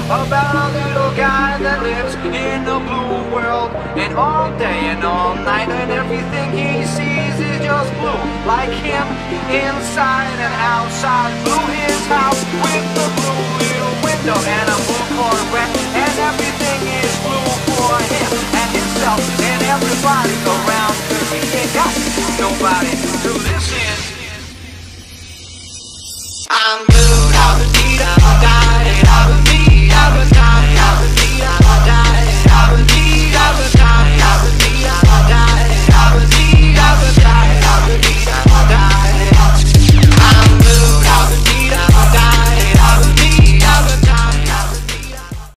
about a little guy that lives in a blue world, and all day and all night, and everything he sees is just blue, like him inside and outside. Blue his house with the blue little window and a blue Corvette, and everything is blue for him and himself and everybody around, 'cause he ain't got nobody to listen. I'm blue out.